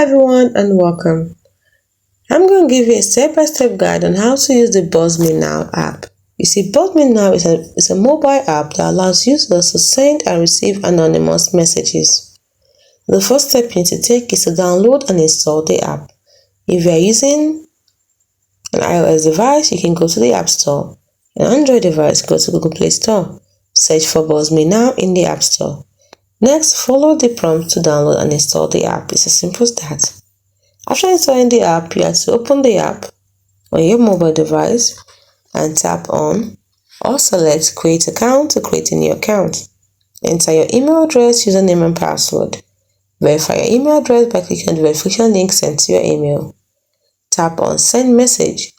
everyone and welcome. I'm going to give you a step-by-step guide on how to use the BuzzMe Now app. You see, BuzzMe Now is a mobile app that allows users to send and receive anonymous messages. The first step you need to take is to download and install the app. If you are using an iOS device, you can go to the App Store. An Android device, go to Google Play Store. Search for BuzzMe Now in the App Store. Next, follow the prompt to download and install the app. It's as simple as that. After installing the app, you have to open the app on your mobile device and tap on or select Create Account to create a new account. Enter your email address, username and password. Verify your email address by clicking on the verification link sent to your email. Tap on Send Message.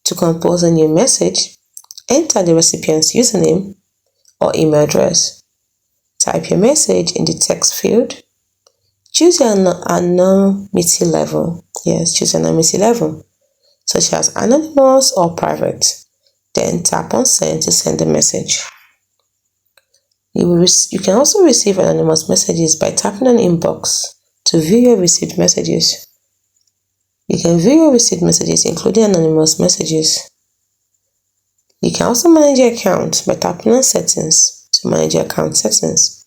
To compose a new message, enter the recipient's username or email address. Type your message in the text field. Choose your anonymity level. Yes, choose anonymity level, such as anonymous or private. Then tap on Send to send the message. You can also receive anonymous messages by tapping on Inbox to view your received messages. You can view your received messages, including anonymous messages. You can also manage your account by tapping on Settings to manage your account settings.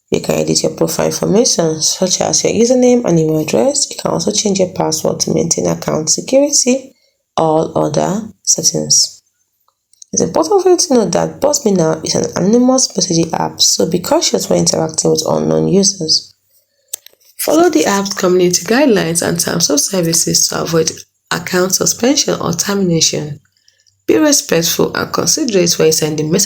You can edit your profile information, such as your username and email address. You can also change your password to maintain account security, all other settings. It's important for you to know that BuzzMe Now is an anonymous messaging app, so be cautious when interacting with unknown users. Follow the app's community guidelines and terms of services to avoid account suspension or termination. Be respectful and considerate when sending messages.